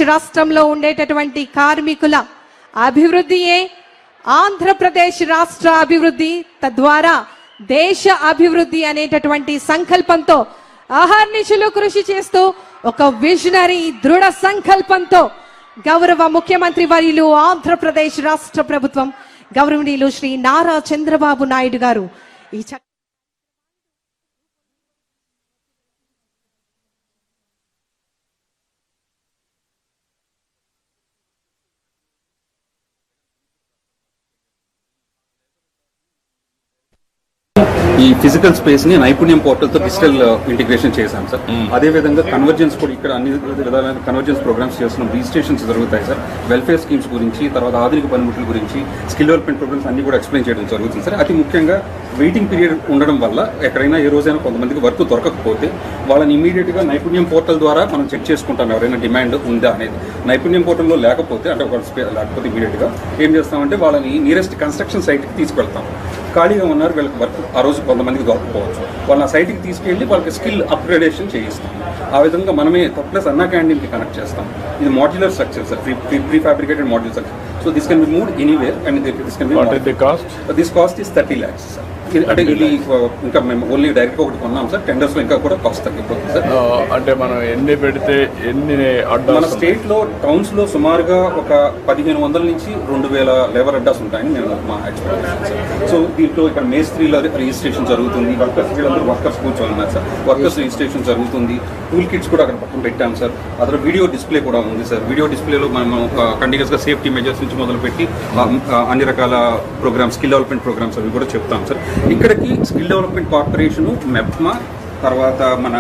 ఆంధ్రప్రదేశ్ రాష్ట్రంలో ఉండేటటువంటి కార్మికుల అభివృద్ధియే ఆంధ్రప్రదేశ్ రాష్ట్ర అభివృద్ధి, తద్వారా దేశ అభివృద్ధి అనేటటువంటి సంకల్పంతో అహర్నిశలు కృషి చేస్తూ ఒక విజనరీ దృఢ సంకల్పంతో గౌరవ ముఖ్యమంత్రి వర్యులు ఆంధ్రప్రదేశ్ రాష్ట్ర ప్రభుత్వం గౌరవనీయులు శ్రీ నారా చంద్రబాబు నాయుడు గారు ఈ ఈ ఫిజికల్ స్పేస్ ని నైపుణ్యం పోర్టల్ తో డిజిటల్ ఇంటిగ్రేషన్ చేశాం సార్. అదే విధంగా కన్వర్జెన్స్ కూడా ఇక్కడ అన్ని విధాలైన కన్వర్జెన్స్ ప్రోగ్రామ్స్ చేస్తున్నాం. రిజిస్ట్రేషన్స్ జరుగుతాయి సార్. వెల్ఫేర్ స్కీమ్స్ గురించి, తర్వాత ఆధునిక పనిముట్ల గురించి, స్కిల్ డెవలప్మెంట్ ప్రోగ్రామ్స్ అన్ని కూడా ఎక్స్ప్లెయిన్ చేయడం జరుగుతుంది సార్. అతి ముఖ్యంగా వెయిటింగ్ పీరియడ్ ఉండడం వల్ల ఎక్కడైనా ఏ రోజైనా కొంతమందికి వర్క్ దొరకకపోతే వాళ్ళని ఇమీడియట్ గా నైపుణ్యం పోర్టల్ ద్వారా మనం చెక్ చేసుకుంటాం ఎవరైనా డిమాండ్ ఉందా అనేది. నైపుణ్యం పోర్టల్లో లేకపోతే అంటే లేకపోతే ఇమీడియట్ గా ఏం చేస్తామంటే వాళ్ళని నియరెస్ట్ కన్స్ట్రక్షన్ సైట్కి తీసుకెళ్తాం. ఖాళీగా ఉన్నారు, వీళ్ళకి వర్క్ ఆ రోజు కొంతమందికి దొరకపోవచ్చు, వాళ్ళ సైట్కి తీసుకెళ్ళి వాళ్ళకి స్కిల్ అప్గ్రేడేషన్ చేయిస్తాం. ఆ విధంగా మనమే ప్లస్ అన్నా క్యాంటీన్కి కనెక్ట్ చేస్తాం. ఇది modular structure sir, pre fabricated modular structure. So this can be moved anywhere and this can be this cost is 30 lakhs sir. అంటే ఇది ఇంకా మేము ఓన్లీ డైరెక్ట్గా ఒకటి కొన్నాం సార్. టెండర్స్లో ఇంకా కూడా కాస్ట్ తగ్గిపోతుంది సార్. అంటే మనం ఎన్ని పెడితే ఎన్ని మన స్టేట్లో టౌన్స్లో సుమారుగా ఒక 1500 నుంచి 2000 లేబర్ అడ్డాస్ ఉంటాయని మేము మా ఎక్స్పెక్టేషన్ సార్. సో దీంట్లో ఇక్కడ మేస్త్రీల రిజిస్ట్రేషన్ జరుగుతుంది. వర్కర్స్ కూర్చొని ఉన్నారు సార్. వర్కర్స్ రిజిస్ట్రేషన్ జరుగుతుంది. టూల్ కిట్స్ కూడా అక్కడ పక్కన పెట్టాం సార్. అదే వీడియో డిస్ప్లే కూడా ఉంది సార్. వీడియో డిస్ప్లేలో మనం కంటిన్యూస్గా సేఫ్టీ మెజర్స్ నుంచి మొదలుపెట్టి అన్ని రకాల ప్రోగ్రామ్స్, స్కిల్ డెవలప్మెంట్ ప్రోగ్రామ్స్ అవి కూడా చెప్తాం సార్. ఇక్కడికి స్కిల్ డెవలప్మెంట్ కార్పొరేషన్, మెప్మా, తర్వాత మన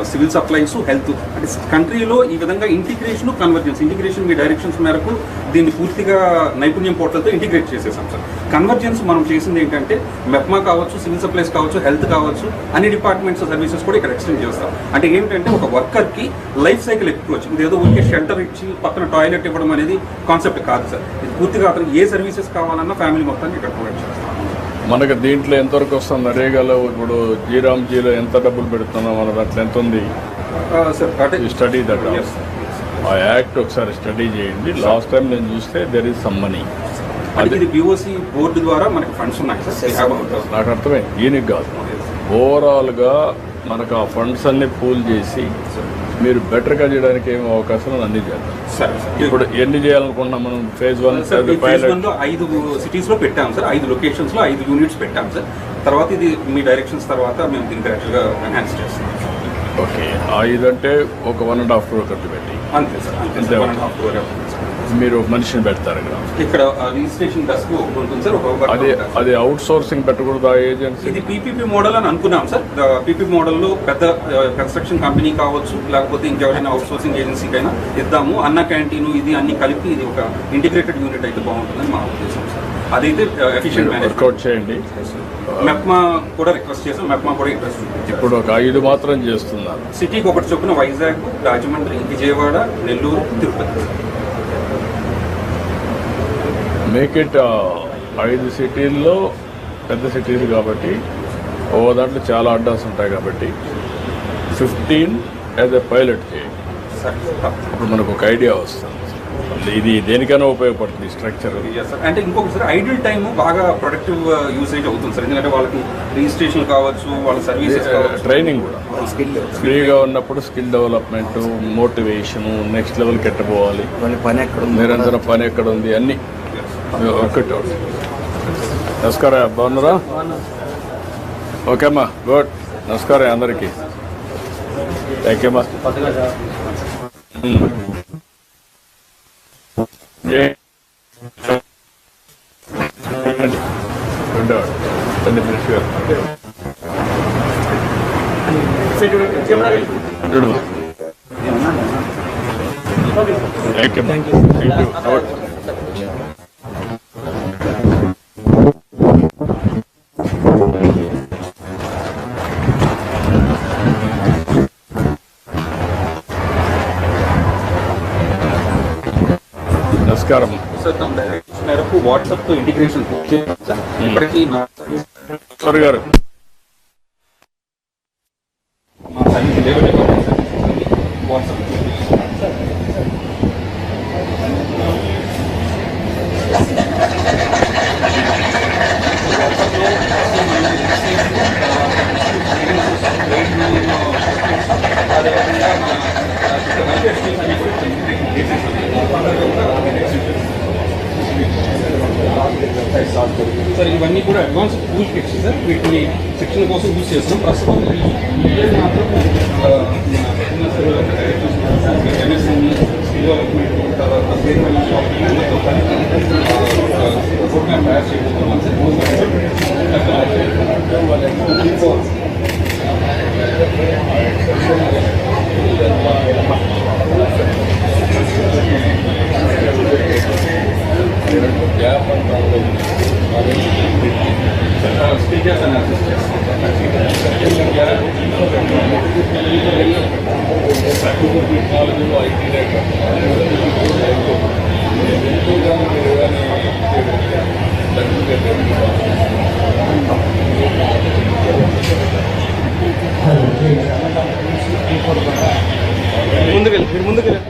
సివిల్ సప్లైస్, హెల్త్, అంటే కంట్రీలో ఈ విధంగా ఇంటిగ్రేషన్ మీ డైరెక్షన్స్ మేరకు దీన్ని పూర్తిగా నైపుణ్యం పోర్టల్తో ఇంటిగ్రేట్ చేసేసాం సార్. కన్వర్జెన్స్ మనం చేసింది ఏంటంటే మెప్మా కావచ్చు, సివిల్ సప్లైస్ కావచ్చు, హెల్త్ కావచ్చు, అన్ని డిపార్ట్మెంట్స్ సర్వీసెస్ కూడా ఇక్కడ ఎక్స్టెండ్ చేస్తాం. అంటే ఏంటంటే ఒక వర్కర్కి లైఫ్ సైకిల్ అప్రోచ్, ఇదేదో ఊరికే షెల్టర్ ఇచ్చి పక్కన టాయిలెట్ ఇవ్వడం అనేది కాన్సెప్ట్ కాదు సార్. ఇది పూర్తిగా అతను ఏ సర్వీసెస్ కావాలన్నా ఫ్యామిలీ మొత్తాన్ని ఇక్కడ ప్రొవైడ్ చేస్తాం. మనకు దీంట్లో ఎంతవరకు వస్తుంది? నరేగాలో ఇప్పుడు జీరామ్జీలో ఎంత డబ్బులు పెడుతున్నాం మన దాంట్లో ఎంత ఉంది స్టడీ దగ్గర? ఆ యాక్ట్ ఒకసారి స్టడీ చేయండి. లాస్ట్ టైం నేను చూస్తే దెర్ ఈజ్ సమ్ మనీ. అది బిఓసి బోర్డు ద్వారా మనకి ఫండ్స్ ఉన్నాయి సార్. నాకు అర్థమైంది. దీనికి కాదు, ఓవరాల్గా మనకు ఆ ఫండ్స్ అన్ని పూల్ చేసి మీరు బెటర్గా చేయడానికి ఏమో అవకాశం అన్ని చేద్దాం. ఇప్పుడు ఎన్ని చేయాలనుకుంటున్నాం మనం? ఫేజ్ 1 5 సిటీస్ లో పెట్టాం సార్. 5 లొకేషన్స్ లో 5 యూనిట్స్ పెట్టాం సార్. తర్వాత ఇది మీ డైరెక్షన్స్ తర్వాత మేము దీనికి యాక్చువల్గా ఎన్హాన్స్ చేస్తాం. ఓకే, 5 అంటే ఒక 1.5 crore ఖర్చు పెట్టి అంతే సార్. అంతే 1.5 crore మీరు మనిషిని పెడతారు ఇక్కడ రిజిస్ట్రేషన్ డెస్క్ ఉంటుంది సార్. అది అవుట్ సోర్సింగ్ పెట్టకూడదు ఆ ఏజెన్సీ? ఇది పీపీపీ మోడల్ అని అనుకున్నాం సార్. పీపీపీ మోడల్లో పెద్ద కన్స్ట్రక్షన్ కంపెనీ కావచ్చు, లేకపోతే ఇంకెవరైనా అవుట్ సోర్సింగ్ ఏజెన్సీకైనా ఇద్దాము. అన్న క్యాంటీన్ ఇది అన్ని కలిపి ఇది ఒక ఇంటిగ్రేటెడ్ యూనిట్ అయితే బాగుంటుందని మా ఉద్దేశం సార్. అదైతే ఎఫిషియెంట్ వర్కౌట్ చేయండి. మెప్మా కూడా రిక్వెస్ట్ చేసాం. మెప్మా కూడా ఇంట్రెస్ట్ ఉంది. ఇప్పుడు ఒక 5 మాత్రం చేస్తున్నారు. సిటీకి ఒకటి చొప్పున వైజాగ్, రాజమండ్రి, విజయవాడ, నెల్లూరు, తిరుపతి. మేక్ ఇట్ 5 సిటీల్లో పెద్ద సిటీలు కాబట్టి ఓ దాంట్లో చాలా అడ్డాస్ ఉంటాయి కాబట్టి 15 యాజ్ ఎ పైలట్ చేయండి. అప్పుడు మనకు ఒక ఐడియా వస్తుంది. ఇది దేనికైనా ఉపయోగపడుతుంది స్ట్రక్చర్. అంటే ఇంకొకసారి ఐడియల్ టైం బాగా ప్రొడక్టివ్ యూసేజ్ అవుతుంది సార్. ఎందుకంటే వాళ్ళకి రిజిస్ట్రేషన్ కావచ్చు, వాళ్ళ సర్వీసెస్ కావచ్చు, ట్రైనింగ్ కూడా ఫ్రీగా ఉన్నప్పుడు స్కిల్ డెవలప్మెంట్, మోటివేషన్, నెక్స్ట్ లెవెల్కి ఎట్టబోవాలి, నిరంతరం పని ఎక్కడ ఉంది అన్నీ ఒక్కటి. నమస్కారం, బాగున్నారా? ఓకే అమ్మా, గుడ్. నమస్కారం అందరికీ. థ్యాంక్ యూ అమ్మా. నమస్కారం సార్. తమ డైరెక్షన్ మేరకు వాట్సాప్తో ఇంటిగ్రేషన్ ఇప్పటికీ గారు మా సర్వీస్ వాట్సాప్ సార్ ఇవన్నీ కూడా అడ్వాన్స్ పూల్ కిట్స్ సార్, వీటిని శిక్షణ కోసం యూజ్ చేస్తున్నాం. ప్రస్తుతం ఎంఎస్ఎంఈ డెవలప్మెంట్ తర్వాత ప్రోగ్రామ్ తయారు చేయబోతున్నాం స్పీకర్స్ అనాలిసిస్ టెక్నాలజీలో ఐటీ ముందుకెళ్ళి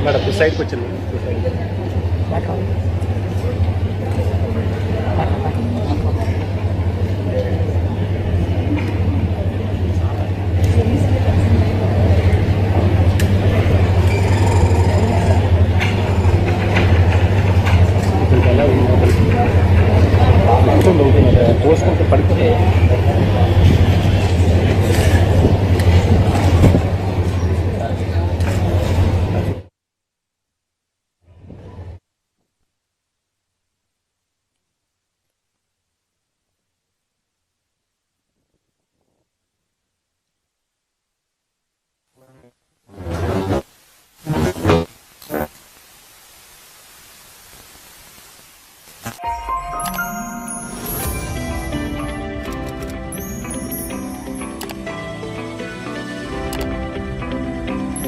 మేడం సైడ్కి వచ్చింది. పోసుకుంటే పడుతుంది.